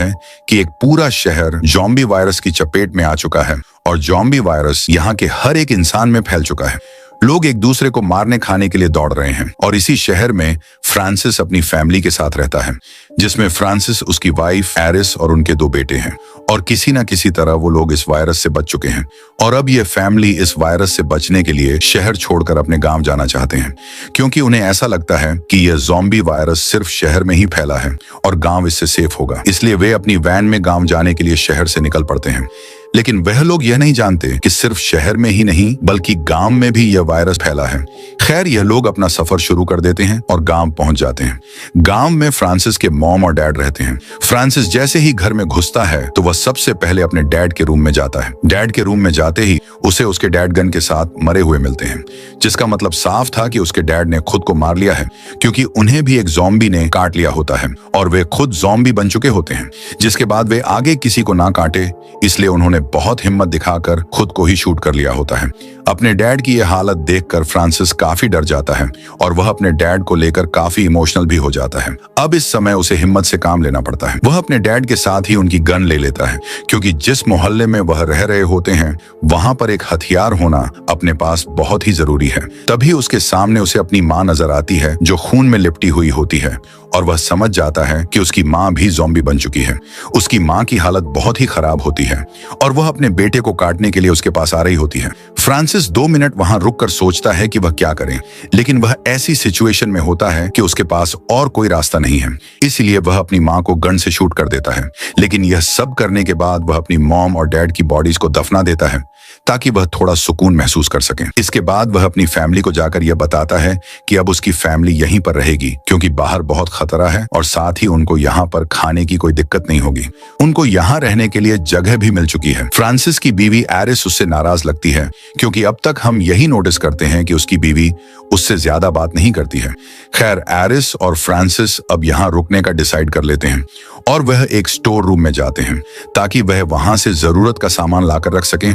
है कि एक पूरा शहर ज़ॉम्बी वायरस की चपेट में आ चुका है और ज़ॉम्बी वायरस यहाँ के हर एक इंसान में फैल चुका है। लोग एक दूसरे को मारने खाने के लिए दौड़ रहे हैं और इसी शहर में फ्रांसिस अपनी फैमिली के साथ रहता है, जिसमें फ्रांसिस, उसकी वाइफ एरिस और उनके 2 बेटे हैं। और किसी न किसी तरह वो लोग इस वायरस से बच चुके हैं और अब ये फैमिली इस वायरस से बचने के लिए शहर छोड़कर अपने गांव जाना चाहते हैं, क्योंकि उन्हें ऐसा लगता है कि यह ज़ॉम्बी वायरस सिर्फ शहर में ही फैला है और गांव इससे सेफ होगा। इसलिए वे अपनी वैन में गांव जाने के लिए शहर से निकल पड़ते हैं। लेकिन वह लोग यह नहीं जानते कि सिर्फ शहर में ही नहीं बल्कि गांव में भी यह वायरस फैला है। खैर, यह लोग अपना सफर शुरू कर देते हैं और गांव पहुंच जाते हैं। गांव में फ्रांसिस के मॉम और डैड रहते हैं। फ्रांसिस जैसे ही घर में घुसता है तो वह सबसे पहले अपने डैड के रूम में जाता है। डैड के रूम में जाते ही उसे उसके डैड गन के साथ मरे हुए मिलते हैं, जिसका मतलब साफ था कि उसके डैड ने खुद को मार लिया है, क्योंकि उन्हें भी एक ज़ॉम्बी ने काट लिया होता है और वे खुद ज़ॉम्बी बन चुके होते हैं। जिसके बाद वे आगे किसी को ना काटे, इसलिए उन्होंने बहुत हिम्मत दिखाकर खुद को ही शूट कर लिया होता है। अपने डैड की यह हालत देखकर फ्रांसिस काफी डर जाता है और वह अपने डैड को लेकर काफी इमोशनल भी हो जाता है। अब इस समय उसे हिम्मत से काम लेना पड़ता है। वह अपने डैड के साथ ही उनकी गन ले लेता है, क्योंकि जिस मोहल्ले में वह रह रहे होते हैं वहां पर एक हथियार होना अपने पास बहुत ही जरूरी है। तभी उसके सामने उसे अपनी माँ नजर आती है, जो खून में लिपटी हुई होती है, और वह समझ जाता है कि उसकी माँ भी ज़ॉम्बी बन चुकी है। उसकी माँ की हालत बहुत ही खराब होती है और वह अपने बेटे को काटने के लिए उसके पास आ रही होती है। फ्रांसिस 2 मिनट वहां रुककर सोचता है कि वह क्या करे, लेकिन वह ऐसी सिचुएशन में होता है कि उसके पास और कोई रास्ता नहीं है। इसलिए वह अपनी माँ को गन से शूट कर देता है। लेकिन यह सब करने के बाद वह अपनी मॉम और डैड की बॉडीज को दफना देता है ताकि वह थोड़ा सुकून महसूस कर सके। इसके बाद वह अपनी फैमिली को जाकर यह बताता है कि अब उसकी फैमिली यहीं पर रहेगी, क्योंकि बाहर बहुत खतरा है और साथ ही उनको यहाँ पर खाने की कोई दिक्कत नहीं होगी। उनको यहाँ रहने के लिए जगह भी मिल चुकी है। फ्रांसिस की बीवी एरिस उससे नाराज लगती है, क्योंकि अब तक हम यही नोटिस करते हैं कि उसकी बीवी उससे ज्यादा बात नहीं करती है। खैर, एरिस और फ्रांसिस अब यहाँ रुकने का डिसाइड कर लेते हैं और वह एक स्टोर रूम में जाते हैं ताकि वह वहां से जरूरत का सामान लाकर रख सकें।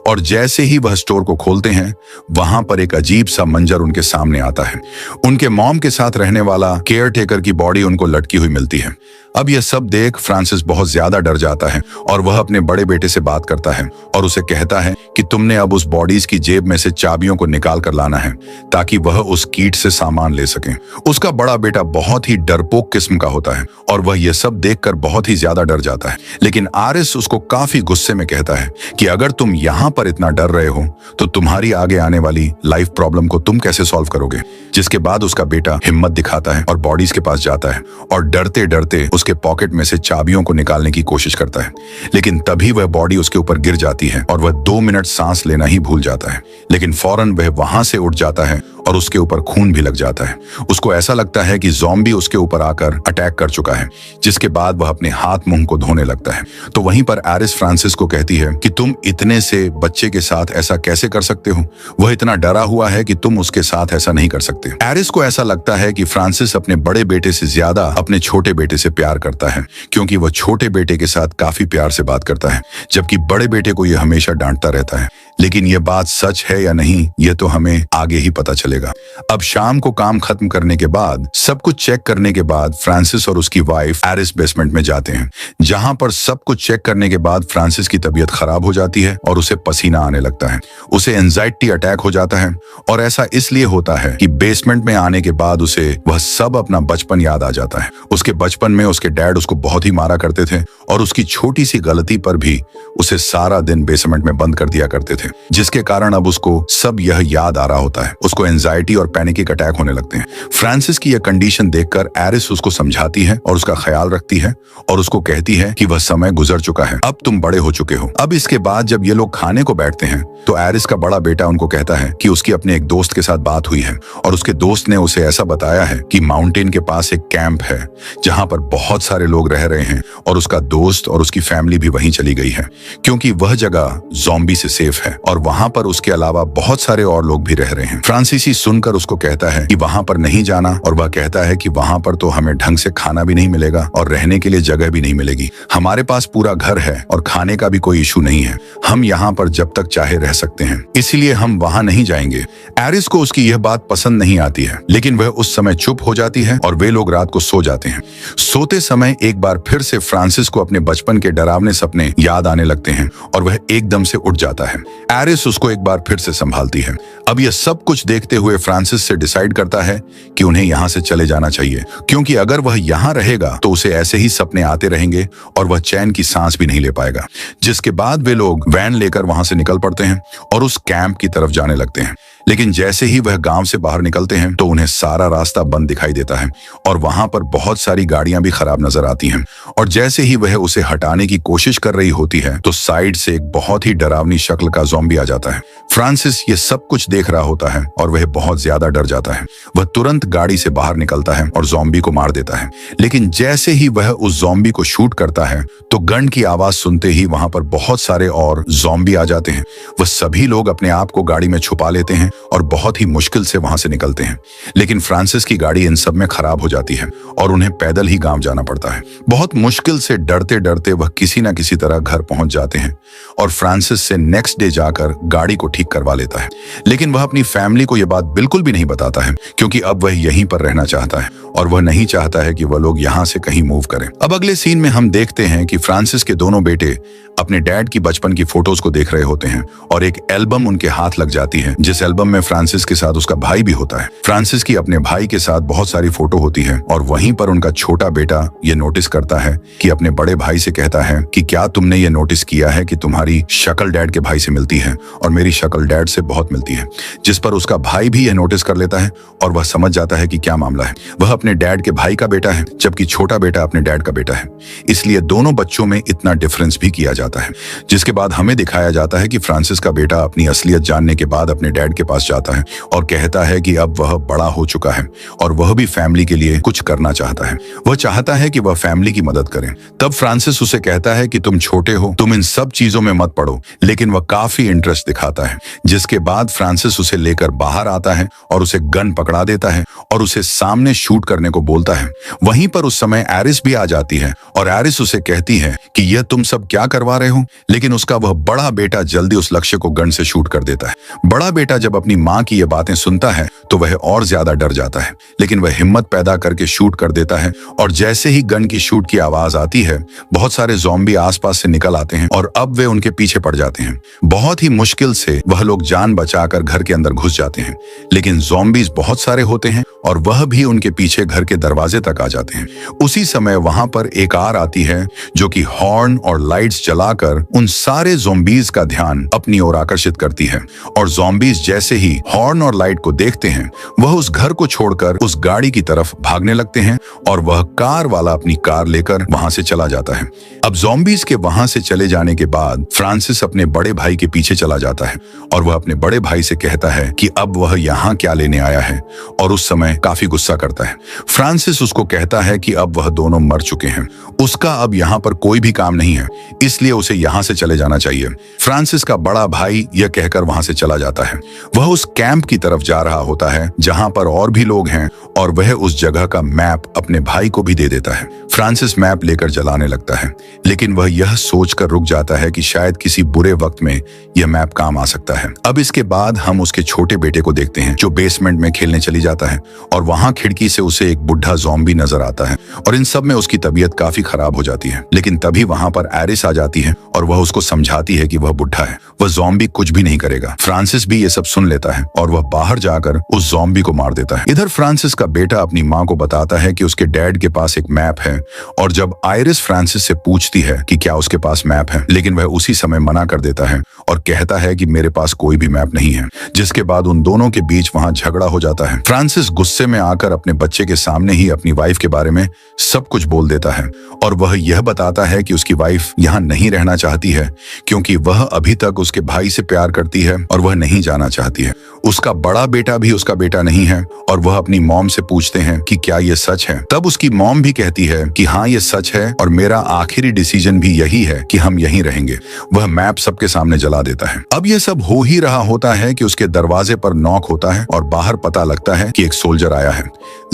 और जैसे ही वह स्टोर को खोलते हैं, वहां पर एक अजीब सा मंजर उनके सामने आता है। उनके मॉम के साथ रहने वाला केयर टेकर की बॉडी उनको लटकी हुई मिलती है। अब यह सब देख फ्रांसिस बहुत ज्यादा डर जाता है और वह अपने बड़े बेटे से बात करता है और उसे कहता है कि तुमने अब उस बॉडीज की जेब में से चाबियों को निकाल कर लाना है ताकि वह उस कीट से सामान ले सके। उसका बड़ा बेटा बहुत ही डरपोक किस्म का होता है और वह यह सब देखकर बहुत ही ज्यादा डर जाता है। लेकिन आरिस उसको काफी गुस्से में कहता है कि अगर तुम यहाँ पर इतना डर रहे हो तो तुम्हारी आगे आने वाली लाइफ प्रॉब्लम को तुम कैसे सॉल्व करोगे। जिसके बाद उसका बेटा हिम्मत दिखाता है और बॉडीज के पास जाता है और डरते डरते उसके पॉकेट में से चाबियों को निकालने की कोशिश करता है। लेकिन तभी वह बॉडी उसके ऊपर गिर जाती है और वह 2 मिनट सांस लेना ही भूल जाता है। लेकिन फौरन वह वहां से उठ जाता है और उसके ऊपर खून भी लग जाता है। उसको ऐसा लगता है कि ज़ॉम्बी उसके ऊपर आकर अटैक कर चुका है, जिसके बाद वह अपने हाथ मुंह को धोने लगता है। तो वहीं पर एरिस फ्रांसिस को कहती है कि तुम इतने से बच्चे के साथ ऐसा कैसे कर सकते हो, वह इतना डरा हुआ है कि तुम उसके साथ ऐसा नहीं कर सकते। एरिस को ऐसा लगता है कि फ्रांसिस अपने बड़े बेटे से ज्यादा अपने छोटे बेटे से प्यार करता है, क्योंकि वह छोटे बेटे के साथ काफी प्यार से बात करता है, जबकि बड़े बेटे को यह हमेशा डांटता रहता है। लेकिन यह बात सच है या नहीं, यह तो हमें आगे ही पता चलेगा। अब शाम को काम खत्म करने के बाद, सब कुछ चेक करने के बाद फ्रांसिस और उसकी वाइफ एरिस बेसमेंट में जाते हैं, जहां पर सब कुछ चेक करने के बाद फ्रांसिस की तबीयत खराब हो जाती है और उसे पसीना आने लगता है। उसे एंजाइटी अटैक हो जाता है और ऐसा इसलिए होता है कि बेसमेंट में आने के बाद उसे वह सब अपना बचपन याद आ जाता है। उसके बचपन में उसके डैड उसको बहुत ही मारा करते थे और उसकी छोटी सी गलती पर भी उसे सारा दिन बेसमेंट में बंद कर दिया करते थे, जिसके कारण अब उसको सब यह याद आ रहा होता है। उसको एंजाइटी और पैनिक अटैक होने लगते हैं। फ्रांसिस की यह कंडीशन देखकर एरिस उसको समझाती है और उसका ख्याल रखती है और उसको कहती है कि वह समय गुजर चुका है, अब तुम बड़े हो चुके हो। अब इसके बाद जब ये लोग खाने को बैठते हैं तो एरिस का बड़ा बेटा उनको कहता है कि उसकी अपने एक दोस्त के साथ बात हुई है और उसके दोस्त ने उसे ऐसा बताया है कि माउंटेन के पास एक कैंप है जहां पर बहुत सारे लोग रह रहे हैं और उसका दोस्त और उसकी फैमिली भी वहीं चली गई है, क्योंकि वह जगह ज़ॉम्बी से सेफ है। और वहाँ पर उसके अलावा बहुत सारे और लोग भी रह रहे हैं। फ्रांसीसी सुनकर उसको कहता है कि वहाँ पर नहीं जाना, और वह कहता है कि वहाँ पर तो हमें ढंग से खाना भी नहीं मिलेगा और रहने के लिए जगह भी नहीं मिलेगी। हमारे पास पूरा घर है और खाने का भी कोई इशू नहीं है। हम यहाँ पर जब तक चाहे रह सकते हैं, इसलिए हम वहाँ नहीं जाएंगे। एरिस को उसकी यह बात पसंद नहीं आती है, लेकिन वह उस समय चुप हो जाती है और वे लोग रात को सो जाते हैं। सोते समय एक बार फिर से फ्रांसिस को अपने बचपन के डरावने सपने याद आने लगते हैं और वह एकदम से उठ जाता है। एरिस उसको एक बार फिर से संभालती है। अब यह सब कुछ देखते हुए फ्रांसिस से डिसाइड करता है कि उन्हें यहाँ से चले जाना चाहिए, क्योंकि अगर वह यहाँ रहेगा तो उसे ऐसे ही सपने आते रहेंगे और वह चैन की सांस भी नहीं ले पाएगा। जिसके बाद वे लोग वैन लेकर वहां से निकल पड़ते हैं और उस कैंप की तरफ जाने लगते हैं। लेकिन जैसे ही वह गांव से बाहर निकलते हैं तो उन्हें सारा रास्ता बंद दिखाई देता है और वहां पर बहुत सारी गाड़ियां भी खराब नजर आती हैं। और जैसे ही वह उसे हटाने की कोशिश कर रही होती है तो साइड से एक बहुत ही डरावनी शक्ल का ज़ॉम्बी आ जाता है। फ्रांसिस ये सब कुछ देख रहा होता है और वह बहुत ज्यादा डर जाता है। वह तुरंत गाड़ी से बाहर निकलता है और ज़ॉम्बी को मार देता है। लेकिन जैसे ही वह उस ज़ॉम्बी को शूट करता है तो गन की आवाज सुनते ही वहां पर बहुत सारे और ज़ॉम्बी आ जाते हैं। वह सभी लोग अपने आप को गाड़ी में छुपा लेते हैं और बहुत ही मुश्किल से वहां से निकलते हैं। लेकिन फ्रांसिस की गाड़ी इन सब में खराब हो जाती है और उन्हें पैदल ही गांव जाना पड़ता है। बहुत मुश्किल से डरते डरते वह किसी न किसी तरह घर पहुंच जाते हैं और फ्रांसिस से नेक्स्ट डे जाकर गाड़ी को ठीक करवा लेता है। लेकिन वह अपनी फैमिली को यह बात बिल्कुल भी नहीं बताता है, क्योंकि अब वह यहीं पर रहना चाहता है और वह नहीं चाहता है कि वह लोग यहाँ से कहीं मूव करें। अब अगले सीन में हम देखते हैं कि फ्रांसिस के दोनों बेटे अपने डैड की बचपन की फोटोज को देख रहे होते हैं और एक एल्बम उनके हाथ लग जाती है, जिस एल्बम में फ्रांसिस के साथ उसका भाई भी होता है। फ्रांसिस की अपने भाई के साथ बहुत सारी फोटो होती है और वहीं पर उनका छोटा बेटा ये नोटिस करता है कि अपने बड़े भाई से कहता है कि क्या तुमने ये नोटिस किया है कि तुम्हारी शक्ल डैड के भाई से मिलती है और मेरी शक्ल डैड से बहुत मिलती है। जिस पर उसका भाई भी यह नोटिस कर लेता है और वह समझ जाता है कि क्या मामला है। वह अपने डैड के भाई का बेटा है, जबकि छोटा बेटा अपने डैड का बेटा है, इसलिए दोनों बच्चों में इतना डिफरेंस भी किया जाता है। जिसके बाद हमें दिखाया जाता है कि फ्रांसिस का बेटा अपनी असलियत जानने के बाद अपने डैड के पास जाता है और कहता है कि अब वह बड़ा हो चुका है और वह भी फैमिली के लिए कुछ करना चाहता है। वह चाहता है कि वह फैमिली की मदद करे। तब फ्रांसिस उसे कहता है कि तुम छोटे हो, तुम इन सब चीजों में मत पड़ो, लेकिन वह काफी इंटरेस्ट दिखाता है। जिसके बाद फ्रांसिस उसे लेकर बाहर आता है और उसे गन पकड़ा देता है और उसे सामने शूट करने को बोलता है। वहीं पर उस समय एरिस भी आ जाती है और एरिस उसे कहती है कि यह तुम सब क्या करवा रहे हो, लेकिन उसका वह बड़ा बेटा जल्दी उस लक्ष्य को गन से शूट कर देता है। बड़ा बेटा जब अपनी माँ की ये बातें सुनता है तो वह और ज्यादा डर जाता है, लेकिन वह हिम्मत पैदा करके शूट कर देता है और जैसे ही गन की शूट की आवाज आती है बहुत सारे ज़ॉम्बी आसपास से निकल आते हैं और अब वे उनके पीछे पड़ जाते हैं। बहुत ही मुश्किल से वह लोग जान बचाकर घर के अंदर घुस जाते हैं, लेकिन ज़ॉम्बीज बहुत सारे होते हैं और वह भी उनके पीछे घर के दरवाजे तक आ जाते हैं। उसी समय वहां पर एक कार आती है जो कि हॉर्न और लाइट्स जलाकर उन सारे ज़ॉम्बीज का ध्यान अपनी ओर आकर्षित करती है और ज़ॉम्बीज जैसे ही हॉर्न और लाइट को देखते हैं वह उस घर को छोड़कर उस गाड़ी की तरफ भागने लगते हैं और वह कार वाला अपनी कार लेकर वहां से चला जाता है। अब ज़ॉम्बीज के वहां से चले जाने के बाद फ्रांसिस अपने बड़े भाई के पीछे चला जाता है और वह अपने बड़े भाई से कहता है कि अब वह यहाँ क्या लेने आया है और उस समय काफी गुस्सा करता है। फ्रांसिस उसको कहता है कि अब वह दोनों मर चुके हैं, उसका अब यहाँ पर कोई भी काम नहीं है, इसलिए उसे यहाँ से चले जाना चाहिए। फ्रांसिस का बड़ा भाई यह कहकर वहां से चला जाता है। वह उस कैंप की तरफ जा रहा होता है जहां पर और भी लोग हैं और वह उस जगह का मैप अपने भाई को भी दे देता है। फ्रांसिस मैप लेकर जलाने लगता है, लेकिन वह यह सोचकर रुक जाता है कि शायद किसी बुरे वक्त में यह मैप काम आ सकता है। अब इसके बाद हम उसके छोटे बेटे को देखते हैं जो बेसमेंट में खेलने चली जाता है और वहां खिड़की से उसे एक बुढ़ा ज़ॉम्बी नजर आता है और इन सब में उसकी तबीयत काफी खराब हो जाती है। लेकिन तभी वहां पर एरिस आ जाती है और वह उसको समझाती है कि वह बुढ़ा है, वह ज़ॉम्बी कुछ भी नहीं करेगा। फ्रांसिस भी ये सब सुन लेता है और वह बाहर जाकर उस ज़ॉम्बी को मार देता है। इधर फ्रांसिस का बेटा अपनी माँ को बताता है कि उसके डैड के पास एक मैप है और जब आइरिस फ्रांसिस से पूछती है कि क्या उसके पास मैप है, लेकिन वह उसी समय मना कर देता है और कहता है कि मेरे पास कोई भी मैप नहीं है। जिसके बाद उन दोनों के बीच वहां झगड़ा हो जाता है। फ्रांसिस गुस्से में आकर अपने बच्चे के सामने ही अपनी वाइफ के बारे में सब कुछ बोल देता है और वह यह बताता है कि उसकी वाइफ यहाँ नहीं रहना चाहती है क्योंकि वह अभी तक उसके भाई से प्यार करती है और वह नहीं जाना चाहती है। उसका बड़ा बेटा भी उसका बेटा नहीं है और वह अपनी मॉम से पूछते हैं कि क्या यह सच है। तब उसकी मॉम भी कहती है कि हाँ ये सच है और मेरा आखिरी डिसीजन भी यही है कि हम यहीं रहेंगे। वह मैप सबके सामने जला देता है। अब यह सब हो ही रहा होता है कि उसके दरवाजे पर नॉक होता है और बाहर पता लगता है कि एक सोल्जर आया है।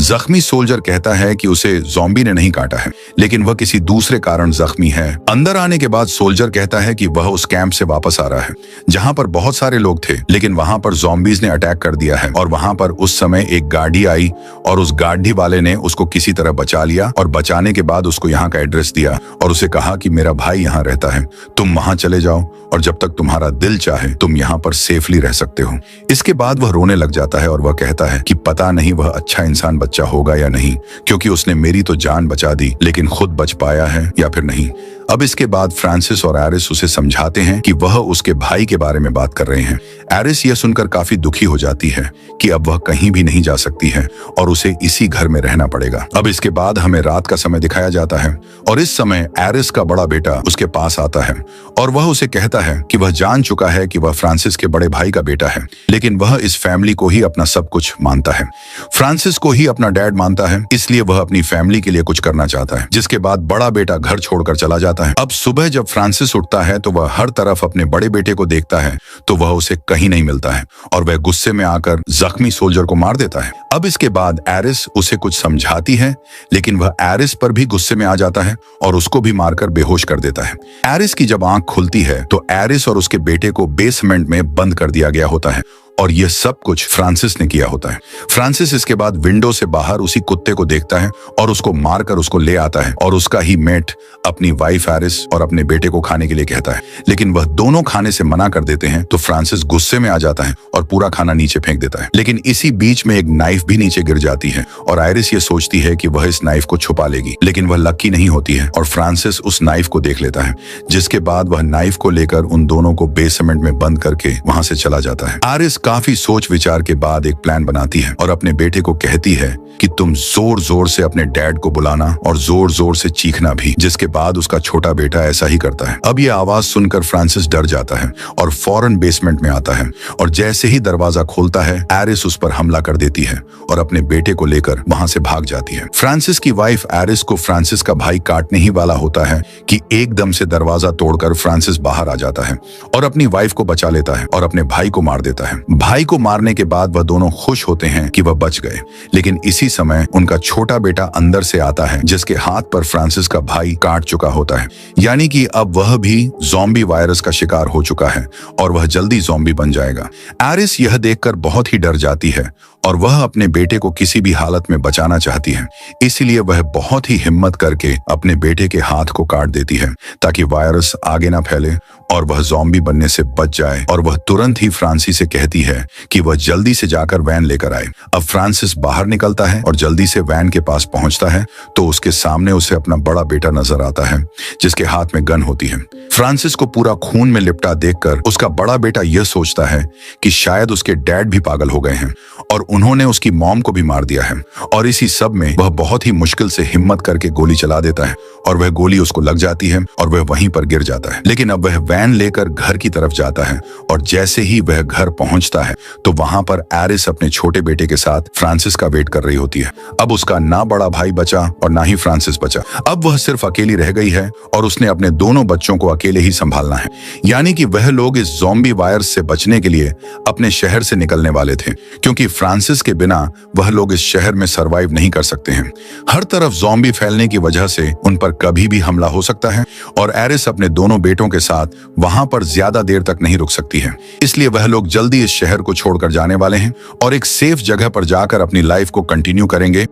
जख्मी सोल्जर कहता है कि उसे ज़ॉम्बी ने नहीं काटा है, लेकिन वह किसी दूसरे कारण जख्मी है। अंदर आने के बाद सोल्जर कहता है कि वह उस कैंप से वापस आ रहा है जहां पर बहुत सारे लोग थे, लेकिन वहां पर ज़ॉम्बीज ने अटैक कर दिया है। और वहां पर उस समय एक गाड़ी आई और उस गाड़ी वाले ने उसको किसी तरह बचा लिया और बचाने के बाद उसको यहाँ का एड्रेस दिया और उसे कहा कि मेरा भाई यहाँ रहता है, तुम वहां चले जाओ और जब तक तुम्हारा दिल चाहे तुम यहाँ पर सेफली रह सकते हो। इसके बाद वह रोने लग जाता है और वह कहता है कि पता नहीं वह अच्छा इंसान बच्चा होगा या नहीं, क्योंकि उसने मेरी तो जान बचा दी लेकिन खुद बच पाया है या फिर नहीं। अब इसके बाद फ्रांसिस और एरिस उसे समझाते हैं कि वह उसके भाई के बारे में बात कर रहे हैं। एरिस यह सुनकर काफी दुखी हो जाती है कि अब वह कहीं भी नहीं जा सकती है और उसे इसी घर में रहना पड़ेगा। अब इसके बाद हमें रात का समय दिखाया जाता है और इस समय एरिस का बड़ा बेटा उसके पास आता है और वह उसे कहता है कि वह जान चुका है कि वह फ्रांसिस के बड़े भाई का बेटा है, लेकिन वह इस फैमिली को ही अपना सब कुछ मानता है। फ्रांसिस को ही अपना डैड मानता है, इसलिए वह अपनी फैमिली के लिए कुछ करना चाहता है। जिसके बाद बड़ा बेटा घर छोड़कर चला जाता है। अब सुबह जब फ्रांसिस उठता है तो वह हर तरफ अपने बड़े बेटे को देखता है तो वह उसे कहीं नहीं मिलता है और वह गुस्से में आकर जख्मी सोल्जर को मार देता है। अब इसके बाद एरिस उसे कुछ समझाती है, लेकिन वह एरिस पर भी गुस्से में आ जाता है और उसको भी मारकर बेहोश कर देता है। एरिस की जब आंख खुलती है तो एरिस और उसके बेटे को बेसमेंट में बंद कर दिया गया होता है और यह सब कुछ फ्रांसिस ने किया होता है। फ्रांसिस इसके बाद विंडो से बाहर उसी कुत्ते को देखता है और उसको मारकर उसको ले आता है और उसका ही मेट अपनी वाइफ एरिस और अपने बेटे को खाने के लिए कहता है, लेकिन वह दोनों खाने से मना कर देते हैं। तो फ्रांसिस गुस्से में आ जाता है और पूरा खाना नीचे फेंक देता है। लेकिन इसी बीच में एक नाइफ भी नीचे गिर जाती है और आयरिस ये सोचती है कि वह इस नाइफ को छुपा लेगी, लेकिन वह लकी नहीं होती है और फ्रांसिस उस नाइफ को देख लेता है, जिसके बाद वह नाइफ को लेकर उन दोनों को बेसमेंट में बंद करके वहां से चला जाता है। आयरिस काफी सोच विचार के बाद एक प्लान बनाती है और अपने बेटे को कहती है कि तुम जोर जोर से अपने डैड को बुलाना और जोर जोर से चीखना भी, जिसके बाद उसका छोटा बेटा ऐसा ही करता है। अब ये आवाज सुनकर फ्रांसिस डर जाता है और फौरन बेसमेंट में आता है और जैसे ही दरवाजा खोलता है एरिस उस पर हमला कर देती है और अपने बेटे को लेकर वहां से भाग जाती है। फ्रांसिस की वाइफ एरिस को फ्रांसिस का भाई काटने ही वाला होता है कि एकदम से दरवाजा तोड़कर फ्रांसिस बाहर आ जाता है और अपनी वाइफ को बचा लेता है और अपने भाई को मार देता है। भाई को मारने के बाद वह दोनों खुश होते हैं कि वह बच गए, लेकिन इसी समय उनका छोटा बेटा अंदर से आता है जिसके हाथ पर फ्रांसिस का भाई काट चुका होता है, यानी कि अब वह भी ज़ॉम्बी वायरस का शिकार हो चुका है और वह जल्दी ज़ॉम्बी बन जाएगा। एरिस यह देखकर बहुत ही डर जाती है और वह अपने बेटे को किसी भी हालत में बचाना चाहती है, इसलिए वह बहुत ही हिम्मत करके अपने बेटे के हाथ को काट देती है ताकि वायरस आगे ना फैले और वह ज़ॉम्बी बनने से बच जाए। और वह तुरंत ही फ्रांसिस से कहती है कि वह जल्दी से जाकर वैन लेकर आए। अब फ्रांसिस बाहर निकलता है और जल्दी से वैन के पास पहुंचता है तो उसके सामने उसे अपना बड़ा बेटा नजर आता है जिसके हाथ में गन होती है। फ्रांसिस को पूरा खून में लिपटा देखकर उसका बड़ा बेटा यह सोचता है कि शायद उसके डैड भी पागल हो गए हैं और उन्होंने उसकी मॉम को भी मार दिया है। और इसी सब में वह बहुत ही मुश्किल से हिम्मत करके गोली चला देता है और वह गोली उसको लग जाती है और वह वहीं पर गिर जाता है। लेकिन अब वह वैन लेकर घर की तरफ जाता है और जैसे ही वह घर पहुंचता है तो वहां पर एरिस अपने छोटे बेटे के साथ फ्रांसिस का वेट कर रही होती है। अब उसका ना बड़ा भाई बचा और ना ही फ्रांसिस बचा। अब वह सिर्फ अकेली रह गई है और उसने अपने दोनों बच्चों को अकेले ही संभालना है, यानी कि वह लोग इस ज़ॉम्बी वायरस से बचने के लिए अपने शहर से निकलने वाले थे, क्योंकि फ्रांसिस के बिना वह लोग इस शहर में सरवाइव नहीं कर सकते हैं। हर तरफ ज़ॉम्बी फैलने की वजह से उन पर कभी भी हमला हो सकता है और एरिस अपने दोनों बेटों के साथ वहां पर ज्यादा देर तक नहीं रुक सकती है, इसलिए वह लोग जल्दी इस शहर को छोड़कर जाने वाले हैं और एक सेफ जगह पर जाकर अपनी लाइफ को कंटिन्यू करेंगे।